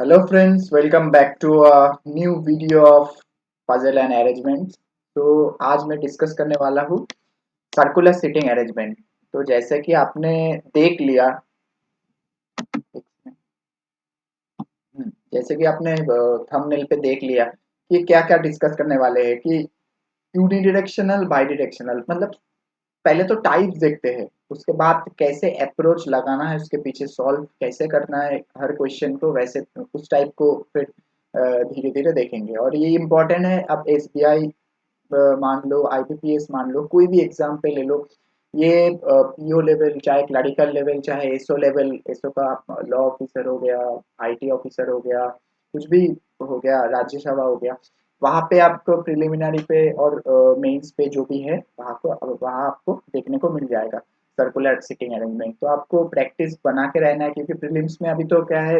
Hello friends, welcome back to a new video of puzzle and arrangements. तो आज मैं discuss करने वाला हूँ सर्कुलर सीटिंग अरेंजमेंट। तो जैसे कि आपने देख लिया, जैसे कि आपने थंबनेल पे देख लिया कि क्या क्या डिस्कस करने वाले हैं कि यूनिडायरेक्शनल बाई डायरेक्शनल मतलब पहले तो टाइप्स देखते हैं, उसके बाद कैसे अप्रोच लगाना है, उसके पीछे सॉल्व कैसे करना है हर क्वेश्चन को, वैसे उस टाइप को फिर धीरे धीरे देखेंगे। और ये इम्पोर्टेंट है। अब एसबीआई मान लो, आईबीपीएस मान लो, कोई भी एग्जाम पे ले लो, ये पीओ लेवल चाहे क्लरिकल लेवल चाहे एसओ लेवल, एसओ का लॉ ऑफिसर हो गया, आईटी ऑफिसर हो गया, कुछ भी हो गया, राज्यसभा हो गया, वहाँ पे आपको प्रिलिमिनरी पे और मेंस पे जो भी है वहाँ आपको देखने को मिल जाएगा सर्कुलर सिटिंग अरेंजमेंट। तो आपको प्रैक्टिस बना के रहना है, क्योंकि प्रीलिम्स में अभी तो क्या है,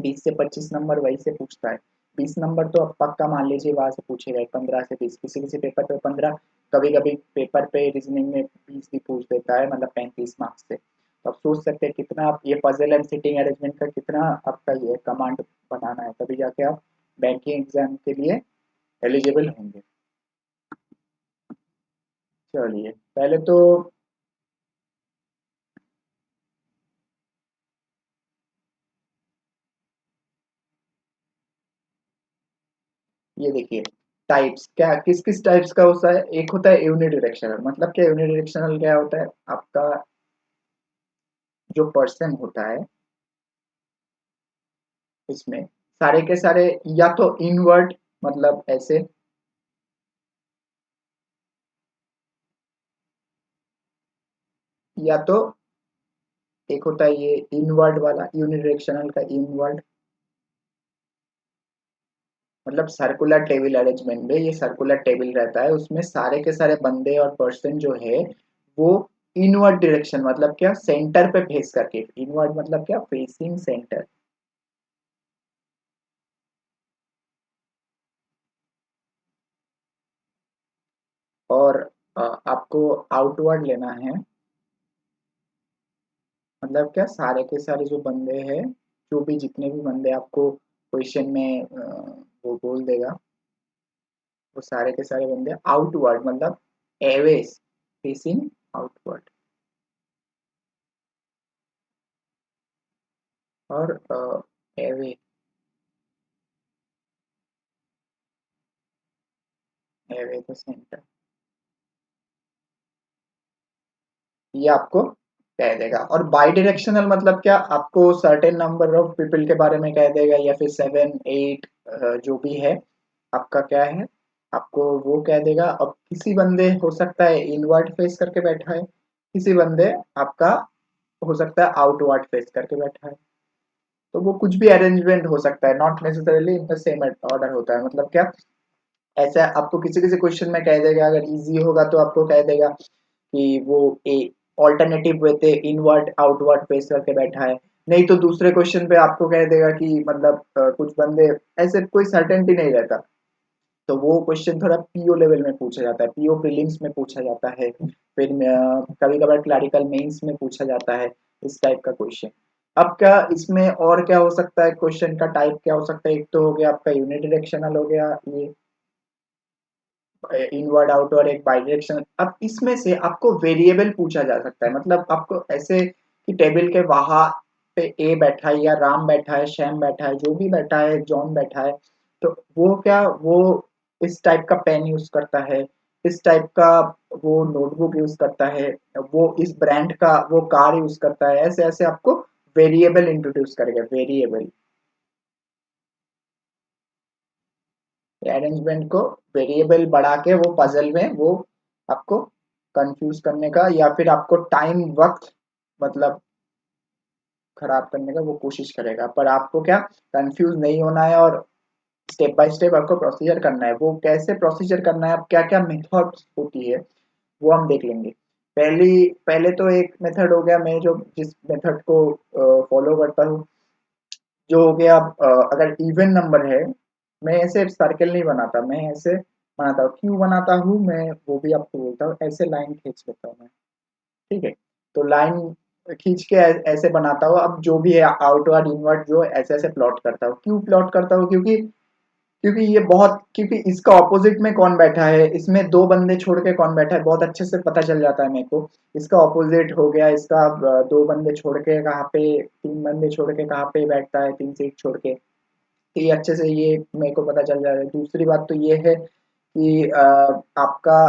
20 से 25 नंबर वही से पूछता है। 20 नंबर तो अब पक्का मान लीजिए वहां से पूछेगा ही, 15 से 20, किसी किसी पेपर पे 15, कभी कभी पेपर पे रीजनिंग में 20 भी पूछ देता है, मतलब 35 मार्क्स से। तो आप सोच सकते हैं कितना आप ये पजल एंड सिटिंग अरेंजमेंट का कितना आपका ये कमांड बनाना है, तभी जाके आप बैंकिंग एग्जाम के लिए एलिजिबल होंगे। चलिए पहले तो ये देखिए, टाइप्स क्या किस किस टाइप्स का होता है। एक होता है यूनिडायरेक्शनल, मतलब क्या यूनिडायरेक्शनल क्या होता है, आपका जो पर्सन होता है इसमें सारे के सारे या तो इनवर्ट, मतलब ऐसे, या तो एक होता है ये इनवर्ड वाला, यूनिडायरेक्शनल का इनवर्ड, मतलब सर्कुलर टेबल अरेंजमेंट में ये सर्कुलर टेबल रहता है, उसमें सारे के सारे बंदे और पर्सन जो है वो इनवर्ड डायरेक्शन, मतलब क्या सेंटर पे फेस करके, इनवर्ड मतलब क्या फेसिंग सेंटर। और आपको आउटवर्ड लेना है, मतलब क्या सारे के सारे जो बंदे हैं, जो भी जितने भी बंदे आपको क्वेश्चन में वो बोल देगा, वो सारे के सारे बंदे आउटवर्ड, मतलब एवेज, फेसिंग आउटवर्ड। और एवे, एवे द सेंटर, ये आपको कह देगा। और बाई डायरेक्शनल मतलब क्या, आपको सर्टेन नंबर ऑफ पीपल के बारे में कह देगा, या फिर 7 8 जो भी है आपका क्या है, आपको वो कह देगा। अब किसी बंदे हो सकता है इनवर्ट फेस करके बैठा है, किसी बंदे आपका हो सकता है आउटवर्ड फेस करके बैठा है। तो वो कुछ भी अरेंजमेंट हो सकता है, not necessarily in the same order होता है। मतलब क्या, ऐसा आपको किसी किसी क्वेश्चन में कह देगा, अगर इजी होगा तो आपको कह देगा कि वो ए ऑल्टरनेटिव वे थे, इनवर्ट आउटवर्ड फेस करके बैठा है। नहीं तो दूसरे क्वेश्चन पे आपको कह देगा कि मतलब कुछ बंदे, ऐसे कोई सर्टेनिटी नहीं रहता। तो वो क्वेश्चन थोड़ा पीओ लेवल में पूछा जाता है, पीओ प्रीलिम्स में पूछा जाता है, फिर कभी कभार क्लरिकल मेंस में पूछा जाता है, इस टाइप का क्वेश्चन। अब क्या इसमें और क्या हो सकता है, क्वेश्चन का टाइप क्या हो सकता है, एक तो हो गया आपका यूनिडायरेक्शनल हो गया, ये इनवर्ड आउटवर्ड, एक बाइडायरेक्शनल। अब इसमें से आपको वेरिएबल पूछा जा सकता है, मतलब आपको ऐसे कि टेबल के वहां पे ए बैठा है, या राम बैठा है, श्याम बैठा है, जो भी बैठा है, जॉन बैठा है, तो वो क्या, वो इस टाइप का पेन यूज करता है, इस टाइप का वो नोटबुक यूज करता है, वो इस ब्रांड का वो कार यूज करता है, ऐसे ऐसे आपको वेरिएबल इंट्रोड्यूस करेगा, वेरिएबल अरेंजमेंट को, वेरिएबल बढ़ा के वो पजल में वो आपको कंफ्यूज करने का, या फिर आपको टाइम वक्त मतलब खराब करने का वो कोशिश करेगा। पर आपको क्या, कंफ्यूज नहीं होना है, और स्टेप बाय स्टेप आपको प्रोसीजर करना है। वो कैसे प्रोसीजर करना है, अब क्या क्या मेथड्स होती है वो हम देख लेंगे। पहले तो एक मेथड हो गया, मैं जो जिस मेथड को फॉलो करता हूँ, जो हो गया अगर इवन नंबर है, मैं ऐसे सर्कल नहीं बनाता, मैं ऐसे बनाता हूँ, क्यों बनाता हूँ मैं वो भी आपको बोलता हूँ, ऐसे लाइन खींच लेता हूँ मैं। ठीक है, तो लाइन खींच के ऐसे बनाता हूँ। अब जो भी है आउटवर्ड इनवर्ड जो ऐसे ऐसे प्लॉट करता हूँ। क्यों प्लॉट करता हूँ? क्योंकि क्योंकि ये बहुत क्योंकि इसका ऑपोजिट में कौन बैठा है, इसमें दो बंदे छोड़ के कौन बैठा है बहुत अच्छे से पता चल जाता है मेरे को। इसका ऑपोजिट हो गया, इसका दो बंदे छोड़ के कहाँ पे, तीन बंदे छोड़ के कहाँ पे बैठता है, तीन सीट छोड़ के। तो ये अच्छे से ये मेरे को पता चल जा रहा है। दूसरी बात तो ये है कि आपका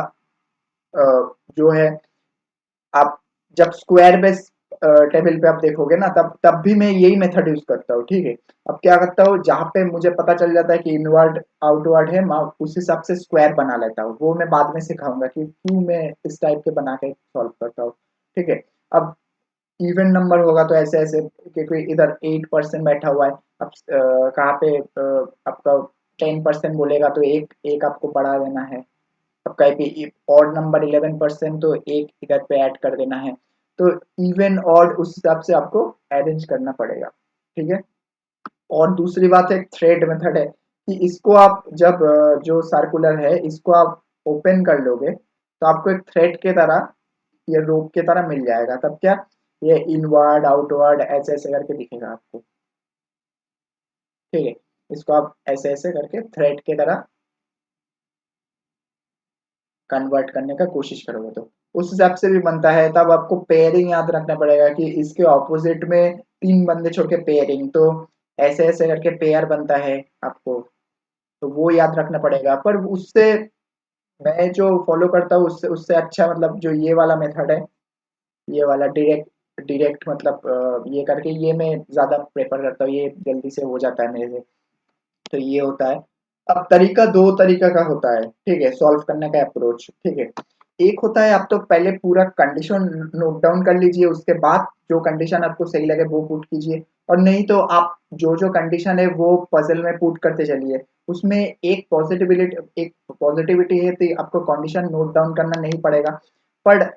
अ, जो है, आप जब स्क्वायर बेस टेबल पे आप देखोगे ना, तब तब भी मैं यही मेथड यूज करता हूँ। ठीक है, अब क्या करता हूँ, जहाँ पे मुझे पता चल जाता है कि इनवर्ड आउटवर्ड है, मैं उस हिसाब से स्क्वायर बना लेता हूँ। वो मैं बाद में सिखाऊंगा कि क्यों मैं इस टाइप के बना के सॉल्व करता हूँ। ठीक है, अब इवन नंबर होगा तो ऐसे ऐसे, क्योंकि इधर 8% बैठा हुआ है। अब कहाँ पे आपका 10% बोलेगा तो एक एक आपको बढ़ा देना है। अब कहीं पे ऑड नंबर 11% तो एक इधर पे ऐड कर देना है। तो इवन ऑड उस हिसाब से आपको अरेंज करना पड़ेगा। ठीक है, और दूसरी बात है थ्रेड मेथड है कि इसको आप जब जो सर्कुलर है इसको आप ओपन कर लोगे तो आपको एक थ्रेड के तरह या रोप के तरह मिल जाएगा। तब क्या, ये इनवर्ड आउटवर्ड ऐसे ऐसे करके दिखेगा आपको। ठीक है, इसको आप ऐसे ऐसे करके थ्रेड के तरह कन्वर्ट करने का कोशिश करोगे तो उस हिसाब से भी बनता है। तब आपको पेयरिंग याद रखना पड़ेगा कि इसके ऑपोजिट में तीन बंदे छोड़ के पेयरिंग, तो ऐसे ऐसे करके पेयर बनता है आपको। तो वो याद रखना पड़ेगा। पर उससे मैं जो फॉलो करता हूँ उससे उससे अच्छा, मतलब जो ये वाला मेथड है, ये वाला डायरेक्ट डायरेक्ट मतलब ये करके, ये मैं ज्यादा प्रेफर करता हूँ। ये जल्दी से हो जाता है मेरे से। तो ये होता है। अब तरीका दो तरीका का होता है। ठीक है, सॉल्व करने का अप्रोच। ठीक है, एक होता है आप तो पहले पूरा कंडीशन नोट डाउन कर लीजिए, उसके बाद जो कंडीशन आपको सही लगे वो पुट कीजिए। और नहीं तो आप जो जो कंडीशन है वो पजल में पुट करते चलिए। उसमें एक पॉजिटिविटी है तो आपको कंडीशन नोट डाउन करना नहीं पड़ेगा। पर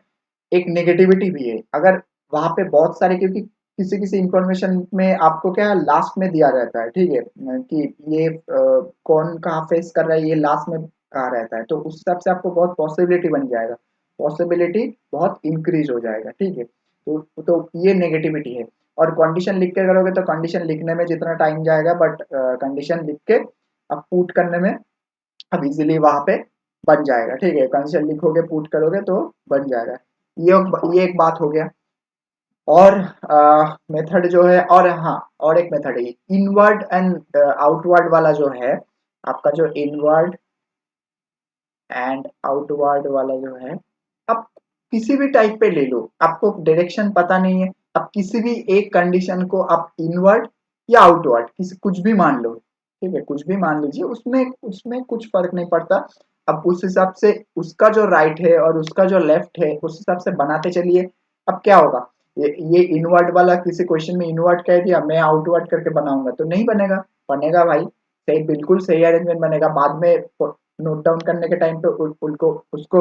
एक नेगेटिविटी भी है, अगर वहां पे बहुत सारे, क्योंकि किसी किसी इंफॉर्मेशन में आपको क्या लास्ट में दिया रहता है। ठीक है, कि ये कौन कहाँ फेस कर रहा है ये लास्ट में कहा रहता है, तो उस हिसाब से आपको बहुत पॉसिबिलिटी बन जाएगा, पॉसिबिलिटी बहुत इंक्रीज हो जाएगा। ठीक है, तो ये नेगेटिविटी है। और कंडीशन लिख के करोगे तो कंडीशन लिखने में जितना टाइम जाएगा, बट कंडीशन लिख के अब पुट करने में अब इजीली वहां पे बन जाएगा। ठीक है, कंडीशन लिखोगे पुट करोगे तो बन जाएगा। ये एक बात हो गया। और मेथड जो है, और हाँ, और एक मेथड है इनवर्ड एंड आउटवर्ड वाला जो है। आपका जो इनवर्ड एंड आउटवर्ड वाला जो है, आप किसी भी टाइप पे ले लो, आपको डायरेक्शन पता नहीं है, आप किसी भी एक कंडीशन को आप इनवर्ड या आउटवर्ड किसी कुछ भी मान लो। ठीक है, कुछ भी मान लीजिए, उसमें उसमें कुछ फर्क नहीं पड़ता। अब उस हिसाब से उसका जो राइट है और उसका जो लेफ्ट है उस हिसाब से बनाते चलिए। अब क्या होगा, ये इनवर्ड वाला किसी क्वेश्चन में इनवर्ड कह दिया, मैं आउटवर्ड करके बनाऊंगा तो नहीं बनेगा। बनेगा भाई, सही, बिल्कुल सही अरेंजमेंट बनेगा। बाद में नोट डाउन करने के टाइम पे उनको उसको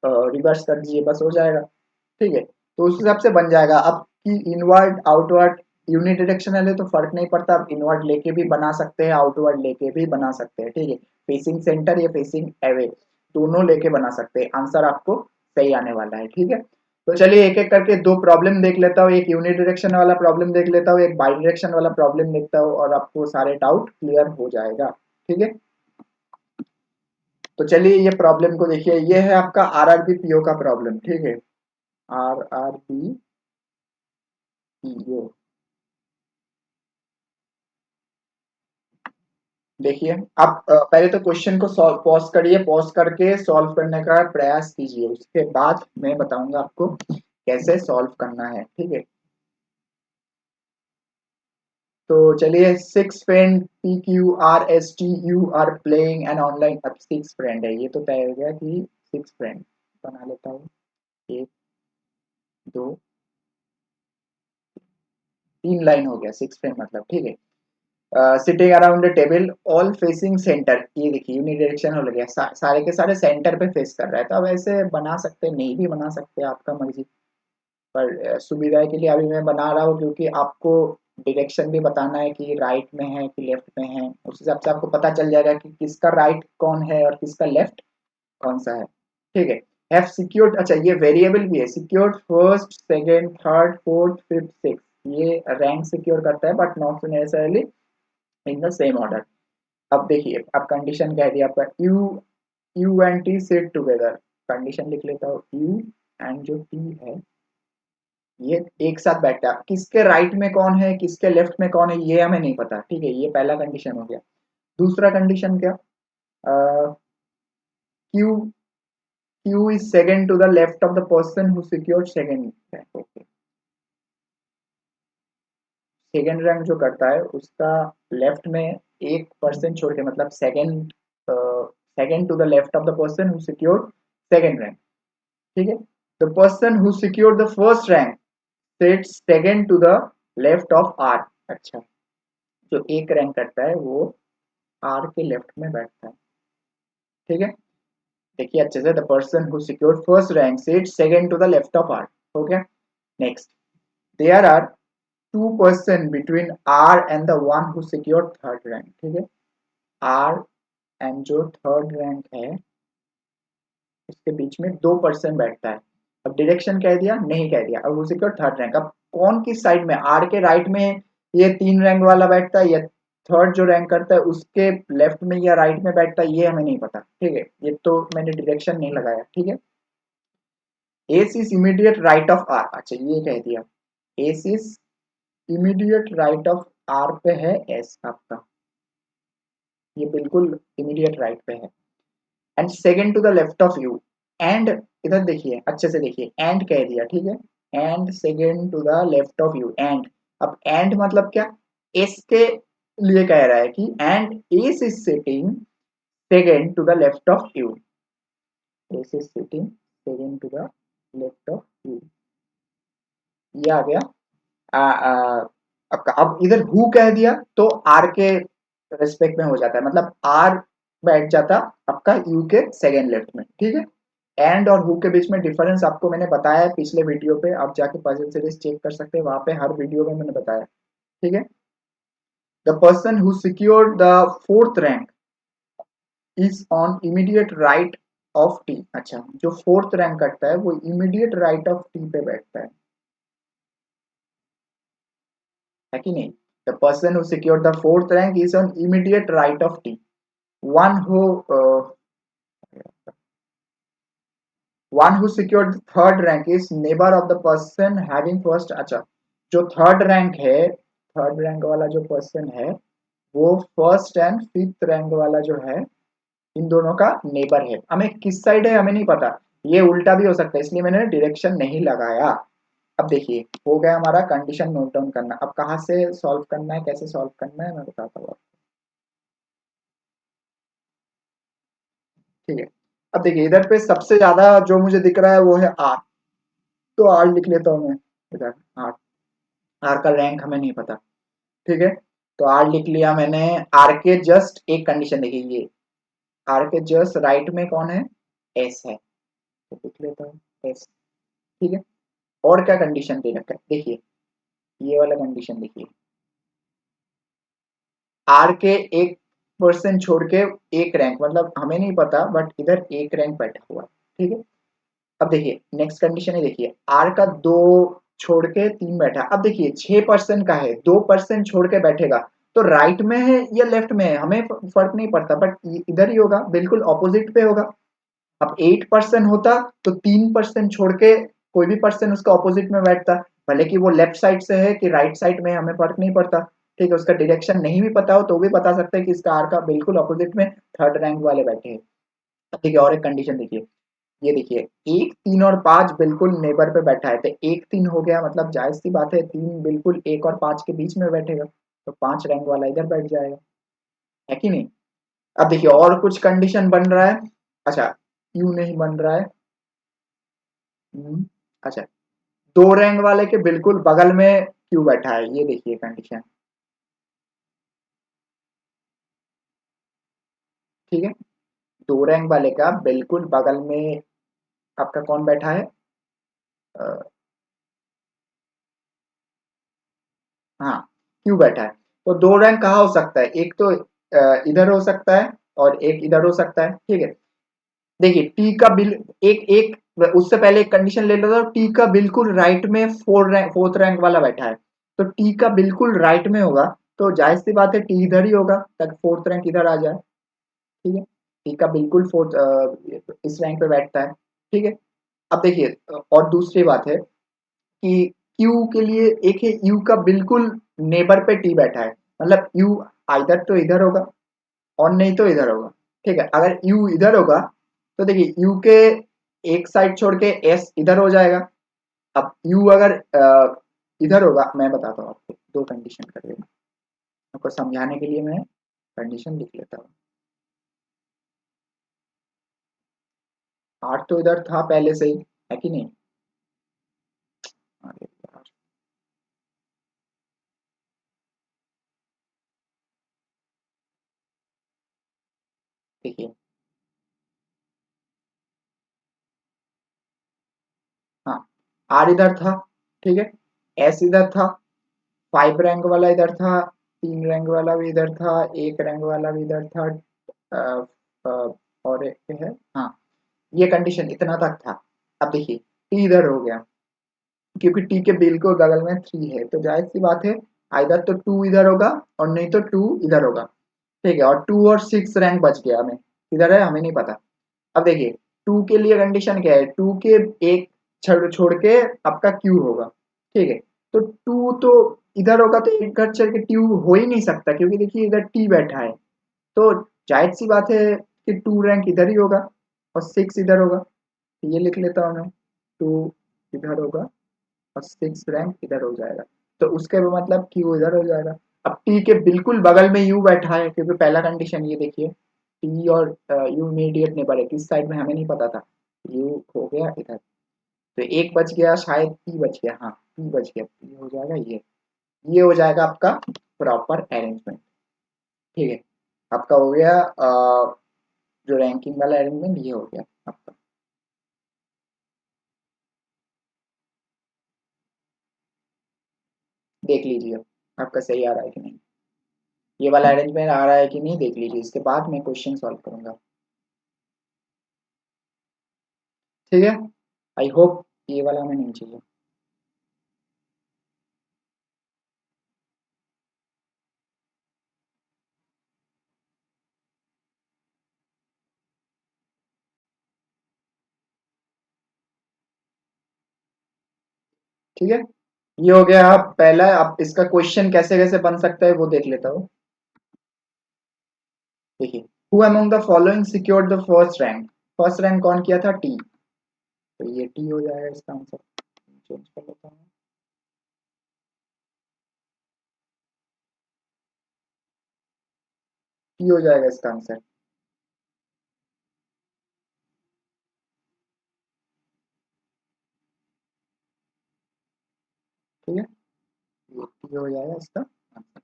रिवर्स कर दीजिए, बस हो जाएगा। ठीक है, तो उस हिसाब से बन जाएगा। अब कि इनवर्ड आउटवर्ड यूनिडायरेक्शनल है तो फर्क नहीं पड़ता, आप इनवर्ड लेके भी बना सकते हैं, आउटवर्ड लेके भी बना सकते हैं। ठीक है, फेसिंग सेंटर या फेसिंग अवे दोनों लेके बना सकते हैं, आंसर आपको सही आने वाला है। ठीक है, तो चलिए एक एक करके दो प्रॉब्लम देख लेता हूँ। एक यूनिडायरेक्शन वाला प्रॉब्लम देख लेता हूँ, एक बाई डायरेक्शन वाला प्रॉब्लम देखता हूँ, और आपको सारे डाउट क्लियर हो जाएगा। ठीक है, तो चलिए ये प्रॉब्लम को देखिए। ये है आपका आरआरबी पीओ का प्रॉब्लम। ठीक है, आरआरबी पीओ। देखिए, आप पहले तो क्वेश्चन को सॉल्व पॉज करिए, पॉज करके सॉल्व करने का प्रयास कीजिए, उसके बाद मैं बताऊंगा आपको कैसे सॉल्व करना है। ठीक है, तो चलिए, six friend P Q R S T U are playing an online. अब सिक्स फ्रेंड है, ये तो तय हो गया कि सिक्स फ्रेंड बना लेता हूँ। एक, दो, तीन लाइन हो गया सिक्स फ्रेंड मतलब। ठीक है, sitting around the table all facing centre. ये देखिए यूनिडायरेक्शन हो गया, सारे के सारे सेंटर पे फेस कर रहा है। तो अब ऐसे बना सकते, नहीं भी बना सकते, आपका मर्जी। पर सुविधा के लिए अभी मैं बना रहा हूँ, क्योंकि आपको डायरेक्शन भी बताना है कि राइट में है कि लेफ्ट में है। उस हिसाब से आपको पता चल जाएगा कि किसका राइट कौन है और किसका लेफ्ट कौन सा है। ठीक है, हैव सिक्योर्ड, अच्छा ये वेरिएबल भी है, secured first second third fourth fifth six, ये रैंक सिक्योर करता है but not necessarily in the same order. अब देखिए, अब कंडीशन कह दिया आपका you, you and T sit together, condition लिख लेता हूँ, यू एंड जो टी है ये एक साथ बैठता है, किसके राइट में कौन है किसके लेफ्ट में कौन है ये हमें नहीं पता, ठीक है, ये पहला कंडीशन हो गया। दूसरा कंडीशन क्या, Q, Q is second to the left of the person who secured second rank, okay, second rank जो करता है उसका लेफ्ट में एक पर्सन छोड़ के, मतलब second, second to the left of the person who secured second rank, ठीक है। The person who secured the first rank sits second to the left of R, अच्छा, जो एक रैंक करता है वो आर के लेफ्ट में बैठता है, ठीक है। देखिए अच्छे से, the person who secured first rank sits second to the left of R, हो गया। Next, there are two person between R and the one who secured third rank, ठीक है, आर एंड जो थर्ड रैंक है उसके बीच में दो person बैठता है। अब डायरेक्शन कह दिया नहीं कह दिया, अब वो सिक्योर थर्ड रैंक, अब कौन किस साइड में, आर के राइट में ये तीन रैंक वाला बैठता है या थर्ड जो रैंक करता है उसके लेफ्ट में या राइट में बैठता है, ये हमें नहीं पता, ठीक है, ये तो मैंने डायरेक्शन नहीं लगाया, ठीक है। S is immediate right of R, अच्छा ये कह दिया, S is immediate right of R पे है एस आपका, ये बिल्कुल इमीडिएट राइट पे है। And second to the left of U, and इधर देखिए अच्छे से देखिए, एंड कह दिया, ठीक है, and second to the left of U, and, अब एंड मतलब क्या, एस के लिए कह रहा है कि and S is sitting second to the left of U, S is sitting second to the left of U, ये आ गया। आ, आ, अब इधर हु कह दिया तो आर के रेस्पेक्ट में हो जाता है, मतलब आर बैठ जाता आपका यू के सेकेंड लेफ्ट में, ठीक है। एंड और हु के बीच में डिफरेंस आपको मैंने बताया है पिछले वीडियो पे, आप जाके पजल सीरीज चेक कर सकते हैं, वहां पे हर वीडियो में मैंने बताया, ठीक है। The person who secured the fourth rank is on immediate right of T, अच्छा जो फोर्थ रैंक करता है वो इमीडिएट राइट ऑफ टी पे बैठता है कि नहीं। The person who secured the fourth rank is on immediate right of T, one who one who secured third rank is neighbour of the person having first, अच्छा जो third rank है, third rank वाला जो person है वो first and fifth rank वाला जो है इन दोनों का नेबर है, हमें किस साइड है हमें नहीं पता, ये उल्टा भी हो सकता है इसलिए मैंने डायरेक्शन नहीं लगाया। अब देखिए हो गया हमारा, कंडीशन नोट डाउन करना, अब कहाँ से सॉल्व करना है कैसे सॉल्व करना है मैं बताता हूँ, ठीक है। अब देखिए इधर पे सबसे ज्यादा जो मुझे दिख रहा है वो है आर, तो आर लिख लेता हूँ मैं इधर, आर, आर का रैंक हमें नहीं पता, ठीक है, तो आर लिख लिया मैंने। आर के जस्ट एक कंडीशन देखिए, ये आर के जस्ट राइट में कौन है, एस है, तो लिख लेता हूँ एस, ठीक है। और क्या कंडीशन दे रखा है देखिए, ये वाला कंडीशन देखिए, आर के एक पर्सन छोड़ के एक रैंक, मतलब हमें नहीं पता बट इधर एक रैंक बैठा हुआ है, ठीक है। अब देखिए नेक्स्ट कंडीशन है, देखिए आर का दो छोड़ के तीन बैठा, अब देखिए 6% का है, 2% छोड़ के बैठेगा तो राइट में है या लेफ्ट में है हमें फर्क नहीं पड़ता, बट इधर ही होगा, बिल्कुल ऑपोजिट पे होगा। अब 8% होता तो 3% छोड़ के कोई भी पर्सन उसका ऑपोजिट में बैठता, भले कि वो लेफ्ट साइड से है कि राइट साइड में हमें फर्क नहीं पड़ता, ठीक है, उसका डायरेक्शन नहीं भी पता हो तो भी बता सकते हैं कि इसका आर का बिल्कुल ऑपोजिट में थर्ड रैंक वाले बैठे हैं। ठीक है, और एक कंडीशन देखिए, ये देखिए एक तीन और पांच बिल्कुल नेबर पे बैठा है, तो एक तीन हो गया मतलब जायज सी बात है तीन बिल्कुल एक और पांच के बीच में बैठेगा, तो पांच रैंक वाला इधर बैठ जाएगा, है कि नहीं। अब देखिए और कुछ कंडीशन बन रहा है, अच्छा क्यों नहीं बन रहा है, अच्छा दो रैंक वाले के बिल्कुल बगल में क्यों बैठा है, ये देखिए कंडीशन, ठीक है, दो रैंक वाले का बिल्कुल बगल में आपका कौन बैठा है, अ, हाँ क्यों बैठा है, तो दो रैंक कहाँ हो सकता है, एक तो इधर हो सकता है और एक इधर हो सकता है, ठीक है। देखिए टी का बिल एक एक उससे पहले एक कंडीशन ले लेता हूँ, टी का बिल्कुल राइट में फोर्थ रैंक वाला बैठा है, तो टी का बिल्कुल राइट में होगा, तो जाहिर सी बात है टी इधर ही होगा ताकि फोर्थ रैंक इधर आ जाए। ठीक है, टी का बिल्कुल फोर्थ इस रैंक पे बैठता है। ठीक है, अब देखिए और दूसरी बात है कि क्यू के लिए एक है यू का बिल्कुल नेबर पे टी बैठा है, मतलब यू आइदर तो इधर होगा और नहीं तो इधर होगा। ठीक है, अगर यू इधर होगा तो देखिए यू के एक साइड छोड़ के एस इधर हो जाएगा। अब यू अगर इधर होगा, मैं बताता हूँ आपको, दो कंडीशन कर देना आपको समझाने के लिए, मैं कंडीशन लिख लेता हूँ। आठ तो इधर था पहले से ही, है कि नहीं? अरे यार, देखिए, हाँ, आर इधर था, ठीक है, एस इधर था, 5 रैंक वाला इधर था, 3 रैंक वाला भी इधर था, 1 रैंक वाला भी इधर था, अ, और एक है, हाँ, ये कंडीशन इतना तक था। अब देखिए टी इधर हो गया, क्योंकि टी के बिल्कुल बगल में 3 है, तो जाहिर सी बात है आइदर तो 2 इधर होगा और नहीं तो 2 इधर होगा। ठीक है, और 2 और 6 रैंक बच गया हमें, किधर है हमें नहीं पता। अब देखिए 2 के लिए कंडीशन क्या है, 2 के एक छोड़ के आपका क्यू होगा। ठीक है, तो 2 तो इधर होगा, तो एक घर चल के ट्यू हो ही नहीं सकता, क्योंकि देखिए इधर टी बैठा है, तो जाहिर सी बात है कि 2 रैंक इधर ही होगा और 6 इधर होगा। तो ये लिख लेता हूँ मैं, 2 इधर होगा और 6 रैंक इधर हो जाएगा, तो उसके मतलब क्यू इधर हो जाएगा। अब टी के बिल्कुल बगल में यू बैठा है, क्योंकि पहला कंडीशन ये देखिए, टी और यू इमीडिएट नेबर है, किस साइड में हमें नहीं पता था, यू हो गया इधर, तो एक बच गया, शायद पी बच गया, हाँ पी बच गया, पी हो जाएगा ये हो जाएगा आपका प्रॉपर अरेंजमेंट। ठीक है, आपका हो गया जो रैंकिंग वाला अरेंजमेंट, ये हो गया आपका। देख लीजिए आपका सही आ रहा है कि नहीं, ये वाला अरेंजमेंट आ रहा है कि नहीं, देख लीजिए, इसके बाद मैं क्वेश्चन सॉल्व करूंगा। ठीक है, आई होप ये वाला हमें नहीं चाहिए। ठीक है, ये हो गया आप पहला, आप इसका क्वेश्चन कैसे कैसे बन सकता है वो देख लेता हूँ। देखिए, who among the following secured the first rank कौन किया था, टी, तो ये टी हो जाएगा इसका आंसर। चेंज कर लेता हूँ, टी हो जाएगा इसका आंसर। ठीक है, ये टी हो जाएगा इसका आंसर।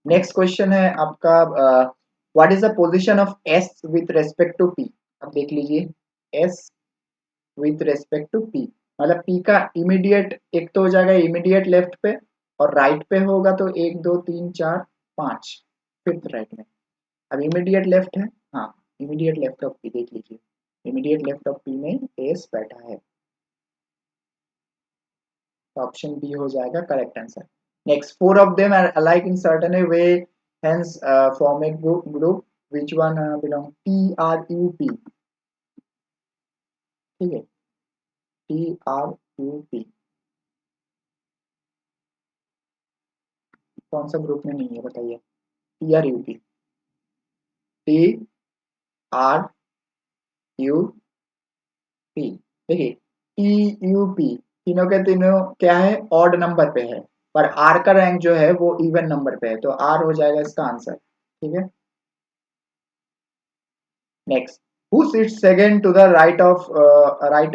नेक्स्ट क्वेश्चन है आपका, what is the position of S with respect to P. अब देख लीजिए, S with respect to P, मतलब पी का इमीडिएट एक तो हो जाएगा इमीडिएट लेफ्ट पे, और राइट पे होगा तो एक दो तीन चार पांच, फिफ्थ राइट में। अब इमीडिएट लेफ्ट है, हाँ, इमीडिएट लेफ्ट ऑफ पी देख लीजिए, इमीडिएट लेफ्ट ऑफ पी में एस बैठा है, तो ऑप्शन बी हो जाएगा correct answer. Next, four of them are alike in certain a way, hence form a group, which one belong, T R U P। ठीक है, T R U P कौन सा ग्रुप में नहीं है बताइए, T R U P, T R U P। देखिए T U P तीनों के तीनों क्या है, ऑड नंबर पे है, पर R का रैंक जो है वो इवन नंबर पे है, तो R हो जाएगा इसका आंसर। ठीक है, next, who sits second to the right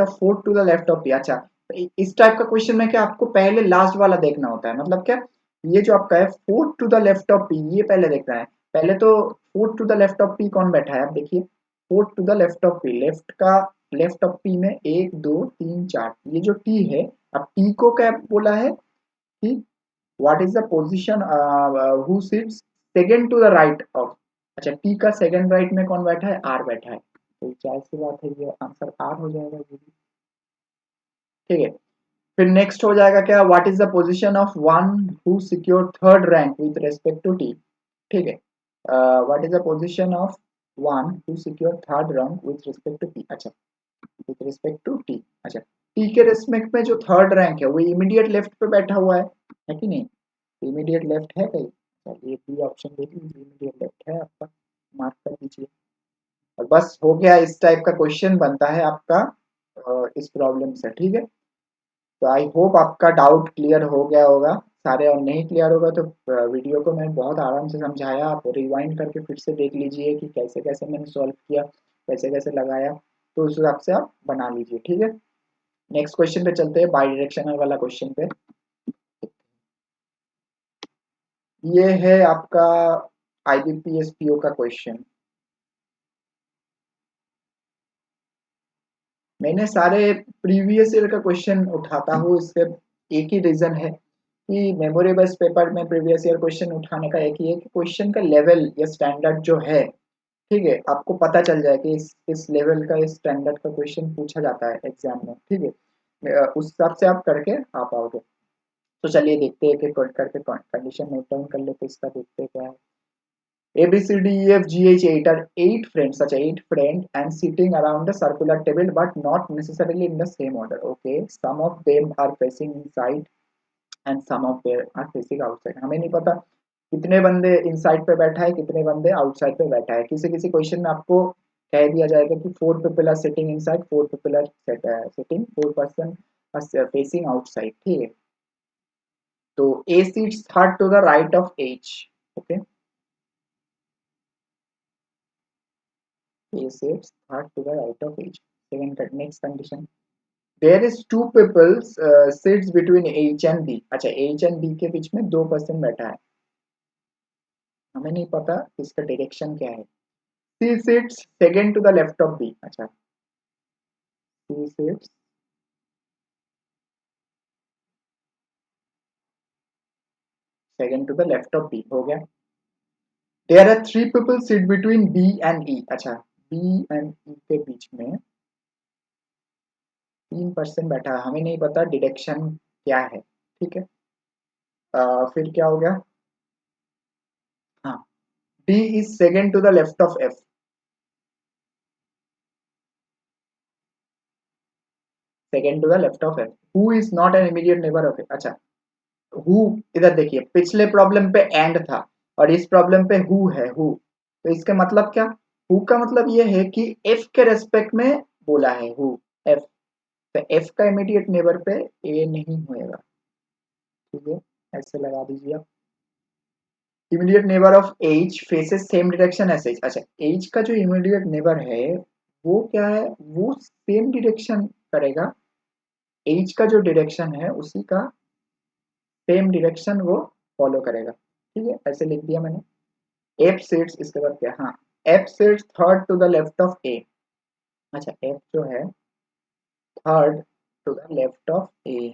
of fourth to the left of P. अच्छा, इस टाइप का क्वेश्चन में क्या आपको पहले लास्ट वाला देखना होता है, मतलब क्या, ये जो आपका है fourth to the left of P, ये पहले देखना है। पहले तो fourth to the left of P कौन बैठा है, आप देखिए, fourth to the left of P, left of P में एक दो तीन चार, ये जो टी है, अब टी को क्या बोला है कि what is the position who sits second to the right of. अच्छा, टी का सेकंड राइट में कौन बैठा है, आर बैठा है। तो जाहिर सी बात है ये आंसर आर हो जाएगा ये भी। ठीक है, फिर नेक्स्ट हो जाएगा क्या, what is the position of one who secure third rank with respect to T. ठीक है, what is the position of one who secure third rank with respect to T. अच्छा, विद रिस्पेक्ट टू टी। अच्छा, T के respect में जो third rank है वो immediate left पे बैठा हुआ है कि नहीं? इमीडिएट लेफ्ट है कहीं? चलिए बी ऑप्शन देख लीजिए, इमीडिएट लेफ्ट है आपका, मार्क कर दीजिए। और बस हो गया, इस टाइप का क्वेश्चन बनता है आपका इस प्रॉब्लम से। ठीक है, तो आई होप आपका डाउट क्लियर हो गया होगा सारे, और नहीं क्लियर होगा तो वीडियो को मैं बहुत आराम से समझाया, आप रिवाइंड करके फिर से देख लीजिए कि कैसे कैसे मैंने सॉल्व किया, कैसे कैसे लगाया, तो उस हिसाब से आप बना लीजिए। ठीक है, नेक्स्ट क्वेश्चन पे चलते हैं, बाई डायरेक्शनल वाला क्वेश्चन पे। ये है आपका आईबीपीएस पीओ का क्वेश्चन। मैंने सारे प्रीवियस ईयर का क्वेश्चन उठाता हूँ, इसके एक ही रीजन है कि मेमोरेबल पेपर में प्रीवियस ईयर क्वेश्चन उठाने का एक ही है कि क्वेश्चन का लेवल या स्टैंडर्ड जो है, ठीक है, आपको पता चल जाए कि इस लेवल का, इस स्टैंडर्ड का क्वेश्चन पूछा जाता है एग्जाम में। ठीक है, उस हिसाब से आप करके आ पाओगे। तो चलिए देखते हैं कि करके कंडीशन नोट डाउन कर लेते हैं, इसका देखते हैं क्या है। A B C D E F G H 8 are 8 friends, such 8 friends, and sitting around a circular table, but not necessarily in the same order. Okay, some of them are facing inside and some of them are facing outside. हमें नहीं पता कितने बंदे inside पे बैठा है, कितने बंदे आउटसाइड पे बैठा है। किसी किसी क्वेश्चन में आपको कह दिया जाएगा कि 4 people are sitting inside, 4 people are sitting, 4 person are facing outside। ठीक है, तो A sits third to the right of H। Okay, A sits third to the right of H। Next condition, there is 2 people sits between H and B। अच्छा, H and B के बीच में 2 person बैठा है, हमें नहीं पता इसका direction क्या है। C sits second to the left of B। अच्छा, C sits second to the left of B, हो गया। There are 3 people sit between B and E। अच्छा, B and E के बीच में 3 person बैठा है, हमें नहीं पता डायरेक्शन क्या है। ठीक है, फिर क्या हो गया, हाँ, D is second to the left of F। Second to the left of F, who is not an immediate neighbour of F. अच्छा, हु, इधर देखिए पिछले प्रॉब्लम पे एंड था और इस प्रॉब्लम पे हु है, हु, तो इसका मतलब क्या, हु का मतलब ये है कि एफ के रेस्पेक्ट में बोला है हु, एफ, तो एफ का इमीडिएट नेबर पे ए नहीं होएगा। ठीक है, ऐसे लगा दीजिए आप। Immediate neighbour of H faces same direction S H. अच्छा, एच का जो इमीडिएट नेबर है वो क्या है, वो सेम डायरेक्शन करेगा, एच का जो डायरेक्शन है उसी का सेम डायरेक्शन वो फॉलो करेगा। ठीक है, ऐसे लिख दिया मैंने। एफ सिट्स, इसके बाद क्या, हाँ, F sits third to the left of A. अच्छा, एफ जो है third to the left of A,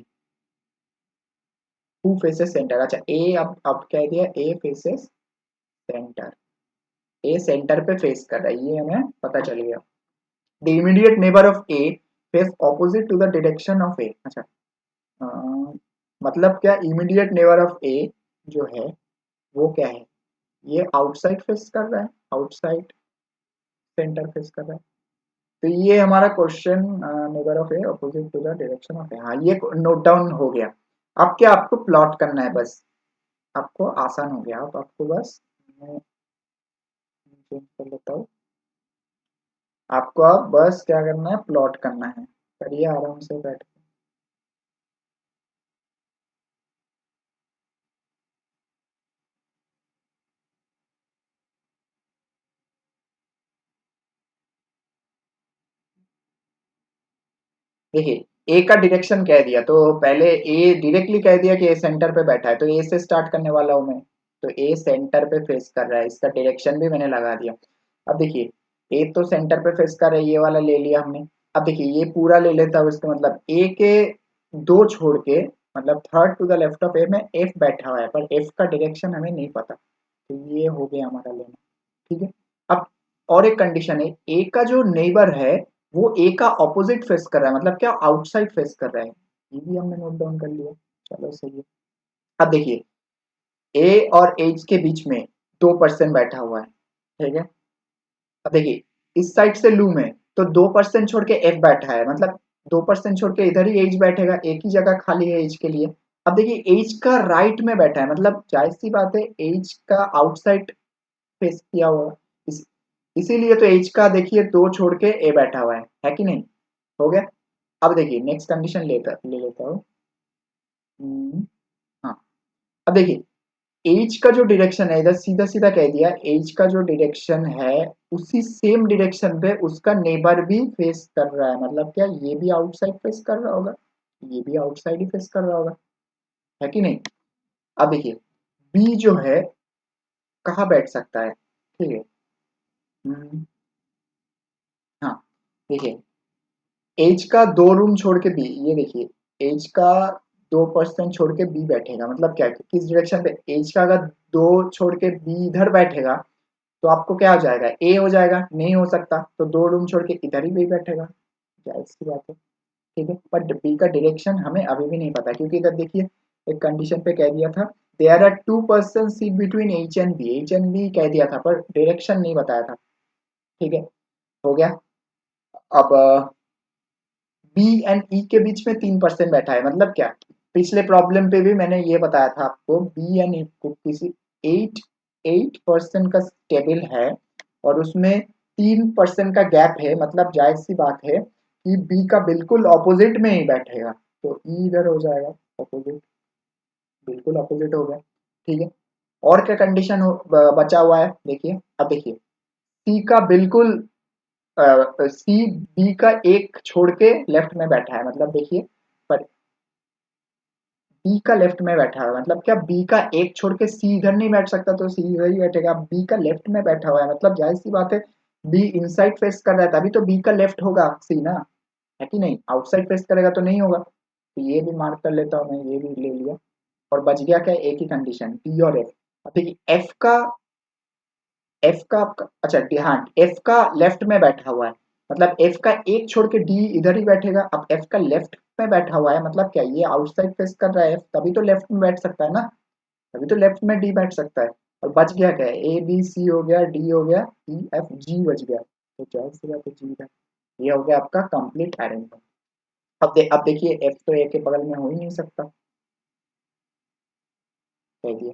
who faces centre. अच्छा, ए अब कह दिया A faces centre, A centre पे फेस कर रहा है, ये हमें पता चल गया। The immediate neighbour of A face opposite to the direction of A. अच्छा, मतलब क्या, इमीडिएट नेबर ऑफ ए जो है वो क्या है, ये आउटसाइड फेस कर रहा है, आउटसाइड सेंटर फेस कर रहा है। तो ये हमारा question, neighbour of A opposite to the direction of A, हाँ ये नोट डाउन हो गया। अब क्या, आपको प्लॉट करना है बस, आपको आसान हो गया। अब आपको बस, मैं चेंज कर लेता हूँ, आपको अब बस क्या करना है, प्लॉट करना है, करिए आराम से बैठ के। देखिए ए का डायरेक्शन कह दिया, तो पहले ए डायरेक्टली कह दिया कि ए सेंटर पे बैठा है, तो ए से स्टार्ट करने वाला हूं मैं, तो ए सेंटर पे फेस कर रहा है, इसका डायरेक्शन भी मैंने लगा दिया। अब देखिए, ए तो सेंटर पे फेस कर रहा है, ये वाला ले लिया हमने। अब देखिए ये पूरा ले लेता हूँ, इसका मतलब ए के दो छोड़ के, मतलब third to the left of A में एफ बैठा हुआ है, पर एफ का डायरेक्शन हमें नहीं पता, तो ये हो गया हमारा लेना। ठीक है, अब और एक कंडीशन है, ए का जो नेबर है वो ए का ऑपोजिट फेस कर रहा है, मतलब क्या आउटसाइड फेस कर रहा है। ये भी हमने नोट डाउन कर लिया, चलो सही है। अब देखिए ए और एच के बीच में 2% बैठा हुआ है, ठीक है। अब देखिए इस साइड से लूम है तो 2% छोड़ के एफ बैठा है, मतलब 2% छोड़ के इधर ही एच बैठेगा, एक ही जगह खाली है एच के लिए। अब देखिए एच का राइट में बैठा है, मतलब जाहिर सी बात है एच का आउटसाइड फेस किया हुआ इस, इसीलिए तो एच का देखिए 2 छोड़ के ए बैठा हुआ है कि नहीं। हो गया। अब देखिए नेक्स्ट कंडीशन ले लेता हूँ। हाँ, अब देखिए एज का जो डायरेक्शन है, इधर सीधा सीधा कह दिया, एज का जो डायरेक्शन है उसी सेम डायरेक्शन पे उसका नेबर भी फेस कर रहा है, मतलब क्या ये भी आउटसाइड फेस कर रहा होगा, ये भी आउटसाइड ही फेस कर रहा होगा, है कि नहीं। अब देखिए बी जो है कहाँ बैठ सकता है, ठीक है। हम्म, हाँ देखिए एज का 2 रूम छोड़ के बी, ये देखिए एज का 2% छोड़ के बी बैठेगा, मतलब क्या किस डायरेक्शन पे, एज का अगर 2 छोड़ के बी इधर बैठेगा तो आपको क्या हो जाएगा, ए हो जाएगा, नहीं हो सकता तो 2 रूम छोड़ के इधर ही बी बैठेगा, जाहिर सी बात है, ठीक है। बट बी का डायरेक्शन हमें अभी भी नहीं पता, क्योंकि इधर देखिए एक कंडीशन पे कह दिया था there are 2% seat between H and B कह दिया था, पर डायरेक्शन नहीं बताया था, ठीक है। हो गया। अब बी एंड ई के बीच में 3% बैठा है, मतलब क्या, पिछले प्रॉब्लम पे भी मैंने ये बताया था आपको, बी एंड ई को किसी 8% का टेबल है और उसमें 3% का गैप है, मतलब जायज सी बात है कि बी का बिल्कुल ऑपोजिट में ही बैठेगा, तो ई इधर हो जाएगा ऑपोजिट, बिल्कुल ऑपोजिट हो गया, ठीक है। और क्या कंडीशन बचा हुआ है देखिए, अब देखिए सी का बिल्कुल सी बी का एक छोड़ के लेफ्ट में बैठा है, मतलब देखिए पर बी का लेफ्ट में बैठा हुआ है, मतलब क्या बी का एक छोड़ के सी इधर नहीं बैठ सकता, तो सी इधर ही बैठेगा, बी का लेफ्ट में बैठा हुआ है, मतलब जाहिर सी बात है बी इनसाइड फेस कर रहा है तभी तो बी का लेफ्ट होगा सी ना, है कि नहीं, आउटसाइड फेस करेगा तो नहीं होगा, तो ये भी मार्क कर लेता हूँ मैं, ये भी ले लिया। और बच गया क्या, एक ही कंडीशन बी और एफ। अब देखिए एफ का आपका अच्छा हाँ एफ का लेफ्ट में बैठा हुआ है, मतलब एफ का एक छोड़ के डी इधर ही बैठेगा, अब एफ का लेफ्ट में बैठा हुआ है, मतलब क्या ये आउटसाइड फेस कर रहा है एफ, तभी तो लेफ्ट में बैठ सकता है ना, तभी तो लेफ्ट में डी बैठ सकता है। और बच गया क्या है, ए बी सी हो गया, डी हो गया, ई एफ जी बच गया, तो जाहिर सी बात है जी है। ये हो गया आपका कंप्लीट अरेंजमेंट। अब देखिए एफ तो ए के बगल में हो ही नहीं सकता, कह दिया।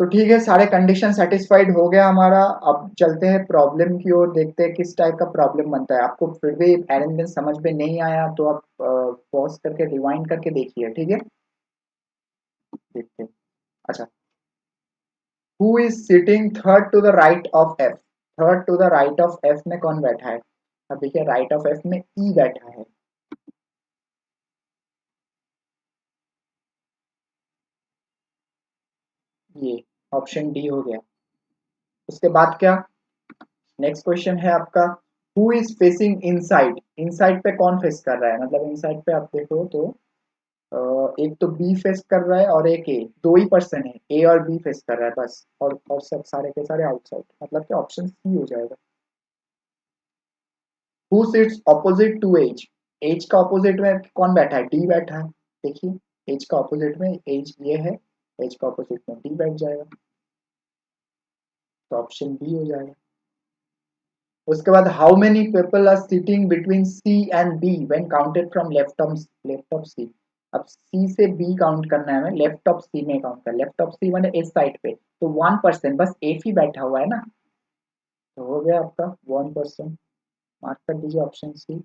तो ठीक है, सारे कंडीशन सेटिस्फाइड हो गया हमारा। अब चलते हैं प्रॉब्लम की ओर, देखते हैं किस टाइप का प्रॉब्लम बनता है। आपको फिर भी अरेंजमेंट समझ में नहीं आया तो आप पॉज करके रिवाइंड करके देखिए, ठीक है। देखते हैं। अच्छा, who is sitting third to the right of F, third to the right of F में कौन बैठा है। अब देखिए राइट ऑफ एफ में ई बैठा है, ये ऑप्शन डी हो गया। उसके बाद क्या, नेक्स्ट क्वेश्चन है आपका, who is facing inside, inside पे कौन फेस कर रहा है, मतलब इनसाइड पे आप देखो तो एक तो बी फेस कर रहा है और एक ए, 2% है, ए और बी फेस कर रहा है बस, और सब सारे के सारे आउटसाइड, मतलब कि ऑप्शन सी हो जाएगा। Who sits opposite to H, H का ऑपोजिट में कौन बैठा है, डी बैठा है, देखिए एज का ऑपोजिट में एज ये है, एज का ऑपोजिट में डी बैठ जाएगा, तो ऑप्शन बी हो जाएगा। उसके बाद how many people are sitting between C and B when counted from left of C. अब सी से बी काउंट करना है हमें, लेफ्ट ऑफ सी में काउंट कर, लेफ्ट ऑफ सी मैंने इस साइड पे, तो 1%, बस एक ही बैठा हुआ है ना, तो हो गया आपका 1%, मार्क कर दीजिए option C.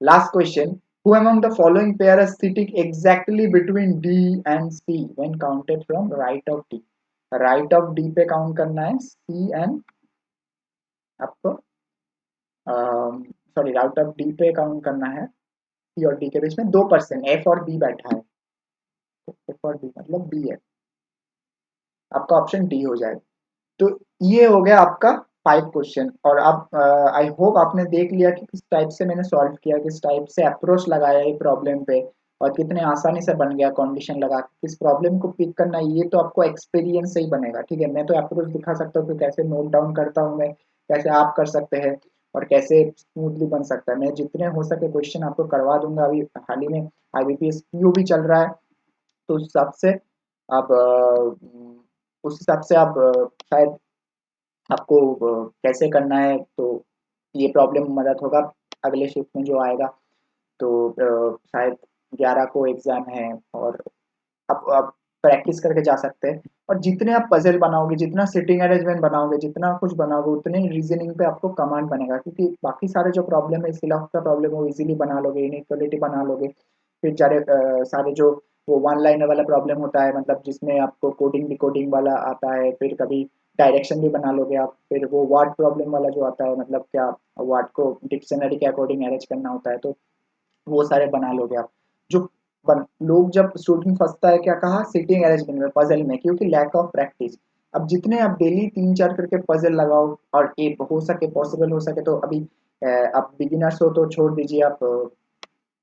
Last question, who among the following pair is sitting exactly between D and C when counted from right of D, right of D पे काउंट करना है, C एंड आपको सॉरी राइट ऑफ डी पे count करना है, सी और D के बीच में 2%, एफ और बी बैठा है, तो एफ और बी मतलब बी है, आपका ऑप्शन डी हो जाएगा। तो ये हो गया आपका 5 क्वेश्चन, और आप आई होप आपने देख लिया कि किस टाइप से मैंने सॉल्व किया, किस टाइप से अप्रोच लगाया ये प्रॉब्लम पे, और कितने आसानी से बन गया कंडीशन लगा के। किस प्रॉब्लम को पिक करना है ये तो आपको एक्सपीरियंस से ही बनेगा, ठीक है। मैं तो अप्रोच दिखा सकता हूँ कि कैसे नोट डाउन करता हूँ मैं, कैसे आप कर सकते हैं और कैसे स्मूथली बन सकता है। मैं जितने हो सके क्वेश्चन आपको करवा दूंगा। अभी हाल ही में IBPS PO भी चल रहा है, तो उस हिसाब से आप उस हिसाब से आप शायद आपको कैसे करना है, तो ये प्रॉब्लम मदद होगा अगले शिफ्ट में जो आएगा। तो शायद 11 को एग्जाम है और आप प्रैक्टिस करके जा सकते हैं। और जितने आप पजल बनाओगे, जितना सिटिंग अरेंजमेंट बनाओगे, जितना कुछ बनाओगे, उतने ही रीजनिंग पे आपको कमांड बनेगा, क्योंकि बाकी सारे जो प्रॉब्लम है, सिलॉक का प्रॉब्लम है, वो इजीली बना लोगे, इनइक्वालिटी बना लोगे। फिर सारे जो वो वन लाइनर वाला प्रॉब्लम होता है, मतलब जिसमें आपको कोडिंग डिकोडिंग वाला आता है, फिर कभी डायरेक्शन भी बना लोगे आप। फिर वो वर्ड प्रॉब्लम वाला जो आता है, मतलब क्या वर्ड को डिक्शनरी के अकॉर्डिंग अरेंज करना होता है, तो वो सारे बना लोगे आप। जो लोग जब स्टूडेंट फंसता है, क्या कहा, सिटिंग अरेंजमेंट में, पजल में, क्योंकि लैक ऑफ प्रैक्टिस। अब जितने आप डेली 3-4 करके पजल लगाओ, और एक हो सके, पॉसिबल हो सके तो अभी आप बिगिनर्स हो तो छोड़ दीजिए, आप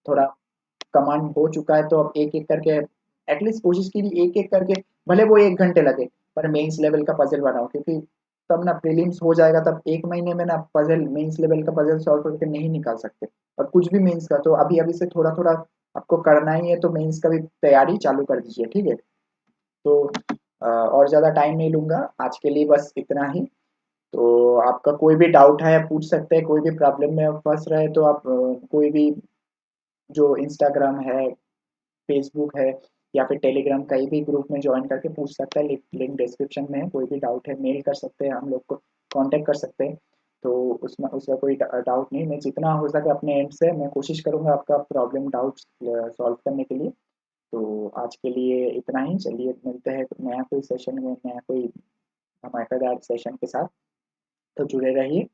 थोड़ा कमांड हो चुका है तो अब एक एक करके एटलीस्ट कोशिश कीजिए, एक एक करके, भले वो 1 घंटे लगे, पर मेंस लेवल का पजल बनाओ। क्योंकि तब ना प्रीलिम्स हो जाएगा, तब 1 महीने में ना पजल, मेंस लेवल का पजल सॉल्व करके नहीं निकाल सकते। और कुछ भी मेंस का तो अभी अभी से थोड़ा थोड़ा आपको करना ही है, तो मेंस का भी तैयारी चालू कर दीजिए, ठीक है। तो और ज़्यादा टाइम नहीं लूंगा आज के लिए, बस इतना ही। तो आपका कोई भी डाउट है आप पूछ सकते हैं, कोई भी प्रॉब्लम में आप फंस रहे हैं तो आप कोई भी जो इंस्टाग्राम है, फेसबुक है, या फिर टेलीग्राम, कहीं भी ग्रुप में ज्वाइन करके पूछ सकता है। लिंक डिस्क्रिप्शन में है। कोई भी डाउट है मेल कर सकते हैं, हम लोग को कांटेक्ट कर सकते हैं। तो उसका कोई डाउट नहीं, मैं जितना हो सके अपने एंड से मैं कोशिश करूंगा आपका प्रॉब्लम डाउट सॉल्व करने के लिए। तो आज के लिए इतना ही, चलिए मिलते हैं नया कोई सेशन में, नया कोई धमाकेदार सेशन के साथ। तो जुड़े रहिए।